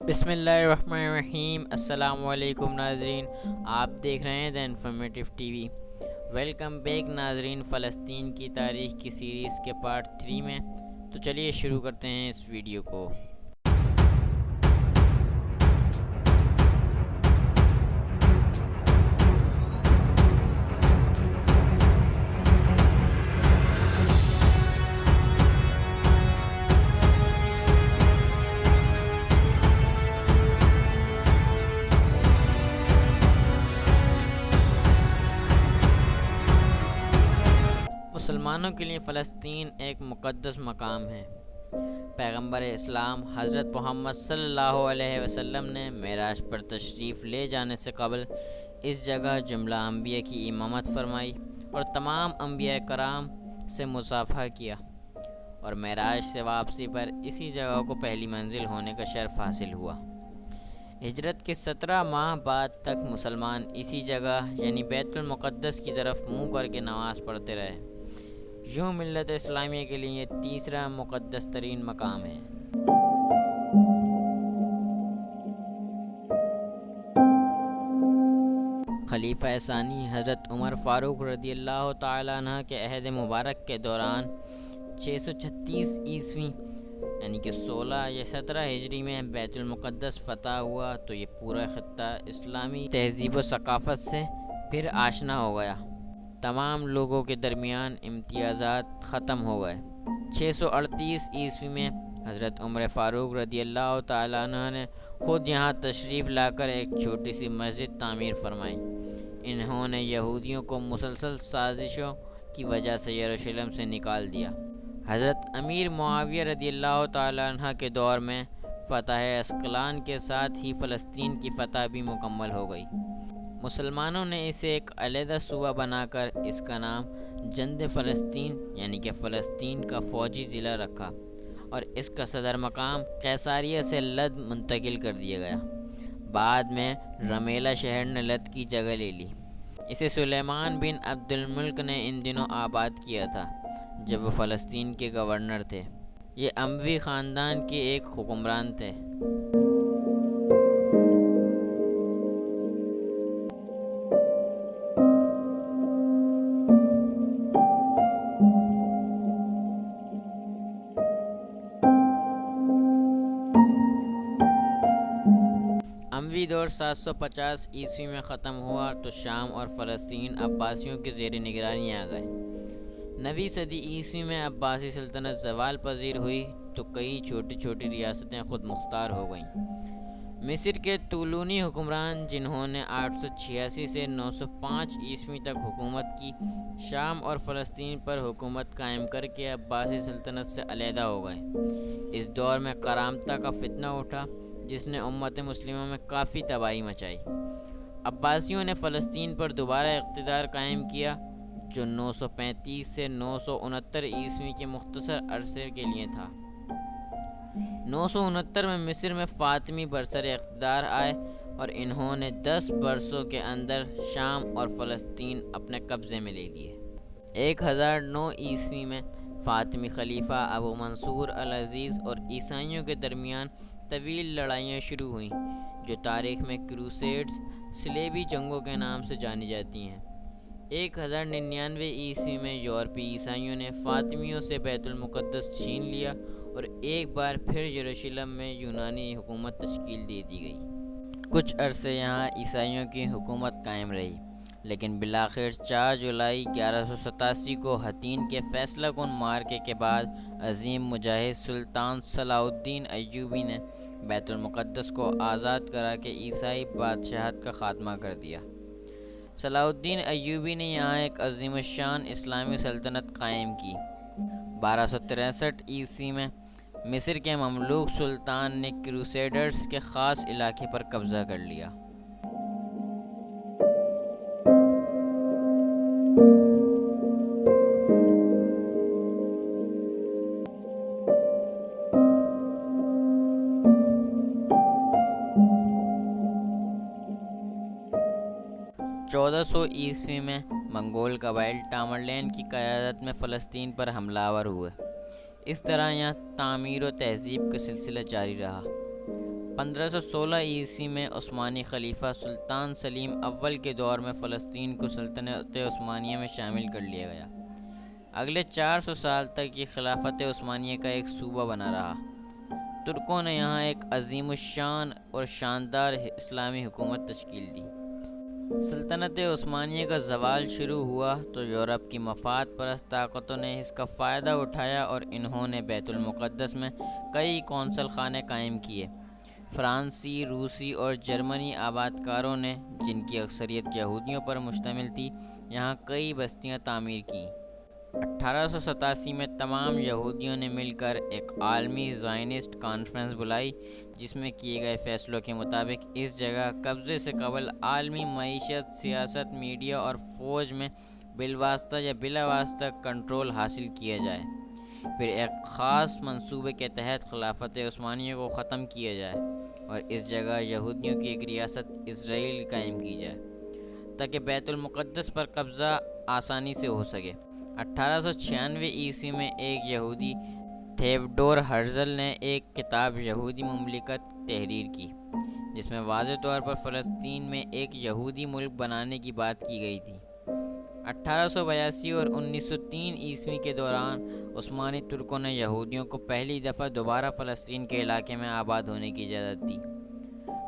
بسم اللہ الرحمن الرحیم۔ السلام علیکم ناظرین، آپ دیکھ رہے ہیں دا انفارمیٹیو ٹی وی۔ ویلکم بیک ناظرین، فلسطین کی تاریخ کی سیریز کے پارٹ 3 میں۔ تو چلیے شروع کرتے ہیں اس ویڈیو کو۔ مسلمانوں کے لیے فلسطین ایک مقدس مقام ہے۔ پیغمبر اسلام حضرت محمد صلی اللہ علیہ وسلم نے معراج پر تشریف لے جانے سے قبل اس جگہ جملہ انبیاء کی امامت فرمائی اور تمام انبیاء کرام سے مصافحہ کیا، اور معراج سے واپسی پر اسی جگہ کو پہلی منزل ہونے کا شرف حاصل ہوا۔ ہجرت کے 17 ماہ بعد تک مسلمان اسی جگہ یعنی بیت المقدس کی طرف منہ کر کے نماز پڑھتے رہے۔ یوں ملت اسلامیہ کے لیے یہ تیسرا مقدس ترین مقام ہے۔ خلیفہ ثانی حضرت عمر فاروق رضی اللہ تعالیٰ عنہ کے عہد مبارک کے دوران 636 عیسوی یعنی کہ 16 یا 17 ہجری میں بیت المقدس فتح ہوا تو یہ پورا خطہ اسلامی تہذیب و ثقافت سے پھر آشنا ہو گیا۔ تمام لوگوں کے درمیان امتیازات ختم ہو گئے۔ 638 عیسوی میں حضرت عمر فاروق رضی اللہ تعالیٰ عنہ نے خود یہاں تشریف لا کر ایک چھوٹی سی مسجد تعمیر فرمائی۔ انہوں نے یہودیوں کو مسلسل سازشوں کی وجہ سے یروشلم سے نکال دیا۔ حضرت امیر معاویہ رضی اللہ تعالیٰ عنہ کے دور میں فتح اسقلان کے ساتھ ہی فلسطین کی فتح بھی مکمل ہو گئی۔ مسلمانوں نے اسے ایک علیحدہ صوبہ بنا کر اس کا نام جند فلسطین یعنی کہ فلسطین کا فوجی ضلع رکھا، اور اس کا صدر مقام قیصریہ سے لد منتقل کر دیا گیا۔ بعد میں رمیلہ شہر نے لد کی جگہ لے لی۔ اسے سلیمان بن عبد الملک نے ان دنوں آباد کیا تھا جب وہ فلسطین کے گورنر تھے۔ یہ اموی خاندان کے ایک حکمران تھے۔ اموی دور 750 عیسوی میں ختم ہوا تو شام اور فلسطین عباسیوں کے زیر نگرانی آ گئے۔ 9ویں صدی عیسوی میں عباسی سلطنت زوال پذیر ہوئی تو کئی چھوٹی چھوٹی ریاستیں خود مختار ہو گئیں۔ مصر کے طولونی حکمران جنہوں نے 886 سے 905 عیسوی تک حکومت کی، شام اور فلسطین پر حکومت قائم کر کے عباسی سلطنت سے علیحدہ ہو گئے۔ اس دور میں کرامتہ کا فتنہ اٹھا جس نے امت مسلمہ میں کافی تباہی مچائی۔ عباسیوں نے فلسطین پر دوبارہ اقتدار قائم کیا جو 935 سے 969 عیسوی کے مختصر عرصے کے لیے تھا۔ 969 میں مصر میں فاطمی برسر اقتدار آئے اور انہوں نے 10 برسوں کے اندر شام اور فلسطین اپنے قبضے میں لے لیے۔ 1009 عیسوی میں فاطمی خلیفہ ابو منصور العزیز اور عیسائیوں کے درمیان طویل لڑائیاں شروع ہوئیں جو تاریخ میں کروسیڈز صلیبی جنگوں کے نام سے جانی جاتی ہیں۔ 1099 عیسوی میں یورپی عیسائیوں نے فاطمیوں سے بیت المقدس چھین لیا اور ایک بار پھر یروشلم میں یونانی حکومت تشکیل دے دی گئی۔ کچھ عرصے یہاں عیسائیوں کی حکومت قائم رہی، لیکن بالآخر 4 جولائی 1187 کو حطین کے فیصلہ کن معرکے کے بعد عظیم مجاہد سلطان صلاح الدین ایوبی نے بیت المقدس کو آزاد کرا کے عیسائی بادشاہت کا خاتمہ کر دیا۔ صلاح الدین ایوبی نے یہاں ایک عظیم الشان اسلامی سلطنت قائم کی۔ 1263 عیسوی میں مصر کے مملوک سلطان نے کروسیڈرز کے خاص علاقے پر قبضہ کر لیا۔ چودہ سو عیسوی میں منگول قبائل ٹامرلین کی قیادت میں فلسطین پر حملہ آور ہوئے۔ اس طرح یہاں تعمیر و تہذیب کا سلسلہ جاری رہا۔ 1516 عیسوی میں عثمانی خلیفہ سلطان سلیم اول کے دور میں فلسطین کو سلطنت عثمانیہ میں شامل کر لیا گیا۔ اگلے 400 سال تک یہ خلافت عثمانیہ کا ایک صوبہ بنا رہا۔ ترکوں نے یہاں ایک عظیم الشان اور شاندار اسلامی حکومت تشکیل دی۔ سلطنت عثمانیہ کا زوال شروع ہوا تو یورپ کی مفاد پرست طاقتوں نے اس کا فائدہ اٹھایا اور انہوں نے بیت المقدس میں کئی قونصل خانے قائم کیے۔ فرانسی، روسی اور جرمنی آباد کاروں نے، جن کی اکثریت یہودیوں پر مشتمل تھی، یہاں کئی بستیاں تعمیر کیں۔ 1887 میں تمام یہودیوں نے مل کر ایک عالمی زائنسٹ کانفرنس بلائی، جس میں کیے گئے فیصلوں کے مطابق اس جگہ قبضے سے قبل عالمی معیشت، سیاست، میڈیا اور فوج میں بالواسطہ یا بلا واسطہ کنٹرول حاصل کیا جائے۔ پھر ایک خاص منصوبے کے تحت خلافت عثمانیہ کو ختم کیا جائے اور اس جگہ یہودیوں کی ایک ریاست اسرائیل قائم کی جائے تاکہ بیت المقدس پر قبضہ آسانی سے ہو سکے۔ 1896 عیسوی میں ایک یہودی تھیوڈور ہرزل نے ایک کتاب یہودی مملکت تحریر کی، جس میں واضح طور پر فلسطین میں ایک یہودی ملک بنانے کی بات کی گئی تھی۔ 1882 اور 1903 عیسوی کے دوران عثمانی ترکوں نے یہودیوں کو پہلی دفعہ دوبارہ فلسطین کے علاقے میں آباد ہونے کی اجازت دی۔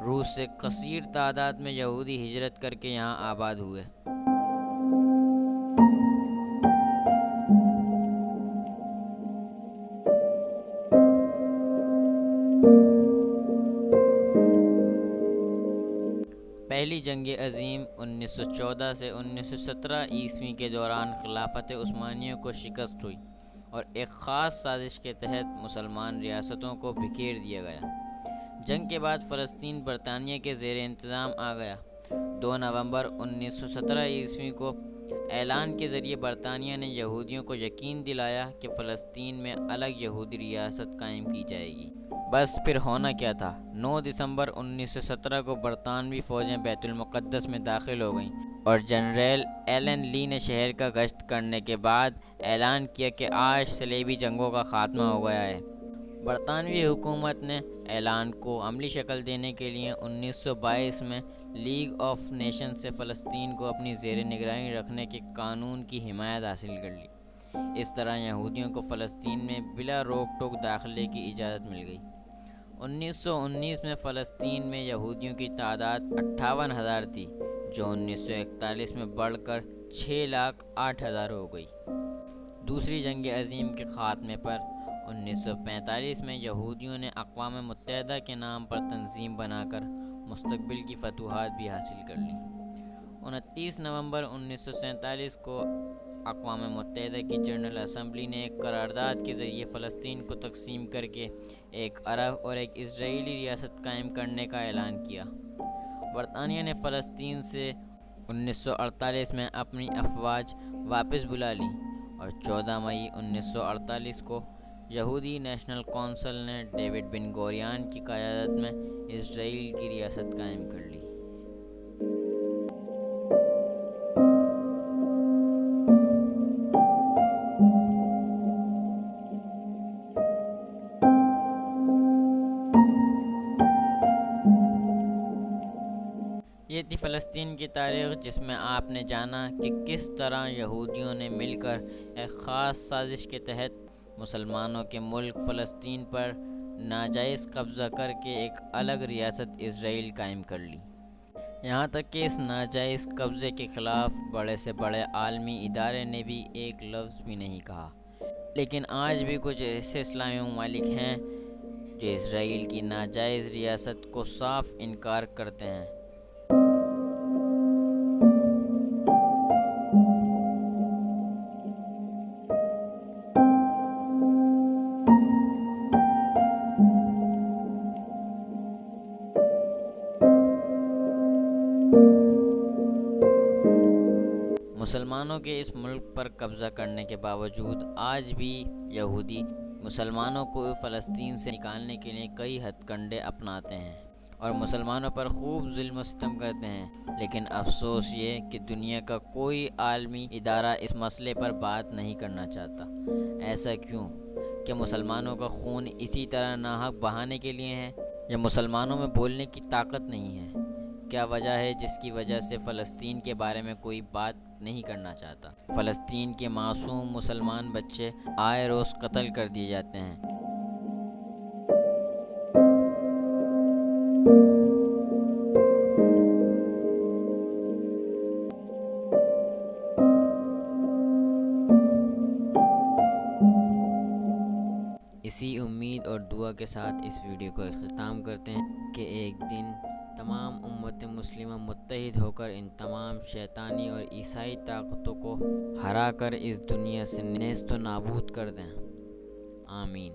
روس سے کثیر تعداد میں یہودی ہجرت کر کے یہاں آباد ہوئے۔ پہلی جنگ عظیم 1914 سے 1917 عیسوی کے دوران خلافت عثمانیہ کو شکست ہوئی اور ایک خاص سازش کے تحت مسلمان ریاستوں کو بکھیر دیا گیا۔ جنگ کے بعد فلسطین برطانیہ کے زیر انتظام آ گیا۔ 2 نومبر 1917 عیسوی کو اعلان کے ذریعے برطانیہ نے یہودیوں کو یقین دلایا کہ فلسطین میں الگ یہودی ریاست قائم کی جائے گی۔ بس پھر ہونا کیا تھا۔ 9 دسمبر 1917 کو برطانوی فوجیں بیت المقدس میں داخل ہو گئیں اور جنرل ایلن لی نے شہر کا گشت کرنے کے بعد اعلان کیا کہ آج صلیبی جنگوں کا خاتمہ ہو گیا ہے۔ برطانوی حکومت نے اعلان کو عملی شکل دینے کے لیے 1922 میں لیگ آف نیشنز سے فلسطین کو اپنی زیر نگرانی رکھنے کے قانون کی حمایت حاصل کر لی۔ اس طرح یہودیوں کو فلسطین میں بلا روک ٹوک داخلے کی اجازت مل گئی۔ 1919 میں فلسطین میں یہودیوں کی تعداد 58,000 تھی، جو 1941 میں بڑھ کر 6,08,000 ہو گئی۔ دوسری جنگ عظیم کے خاتمے پر 1945 میں یہودیوں نے اقوام متحدہ کے نام پر تنظیم بنا کر مستقبل کی فتوحات بھی حاصل کر لیں۔ 29 نومبر 1947 کو اقوام متحدہ کی جنرل اسمبلی نے ایک قرارداد کے ذریعے فلسطین کو تقسیم کر کے ایک عرب اور ایک اسرائیلی ریاست قائم کرنے کا اعلان کیا۔ برطانیہ نے فلسطین سے 1948 میں اپنی افواج واپس بلا لیں اور 14 مئی 1948 کو یہودی نیشنل کونسل نے ڈیوڈ بن گوریان کی قیادت میں اسرائیل کی ریاست قائم کر لی۔ یہ تھی فلسطین کی تاریخ، جس میں آپ نے جانا کہ کس طرح یہودیوں نے مل کر ایک خاص سازش کے تحت مسلمانوں کے ملک فلسطین پر ناجائز قبضہ کر کے ایک الگ ریاست اسرائیل قائم کر لی۔ یہاں تک کہ اس ناجائز قبضے کے خلاف بڑے سے بڑے عالمی ادارے نے بھی ایک لفظ بھی نہیں کہا۔ لیکن آج بھی کچھ ایسے اسلامی ممالک ہیں جو اسرائیل کی ناجائز ریاست کو صاف انکار کرتے ہیں۔ مسلمانوں کے اس ملک پر قبضہ کرنے کے باوجود آج بھی یہودی مسلمانوں کو فلسطین سے نکالنے کے لیے کئی ہتھ کنڈے اپناتے ہیں اور مسلمانوں پر خوب ظلم و ستم کرتے ہیں۔ لیکن افسوس یہ کہ دنیا کا کوئی عالمی ادارہ اس مسئلے پر بات نہیں کرنا چاہتا۔ ایسا کیوں؟ کہ مسلمانوں کا خون اسی طرح ناحق بہانے کے لیے ہے، یا مسلمانوں میں بولنے کی طاقت نہیں ہے؟ کیا وجہ ہے جس کی وجہ سے فلسطین کے بارے میں کوئی بات نہیں کرنا چاہتا؟ فلسطین کے معصوم مسلمان بچے آئے روز قتل کر دیے جاتے ہیں۔ اسی امید اور دعا کے ساتھ اس ویڈیو کو اختتام کرتے ہیں کہ ایک دن تمام امت مسلمہ متحد ہو کر ان تمام شیطانی اور عیسائی طاقتوں کو ہرا کر اس دنیا سے نیست و نابود کر دیں۔ آمین۔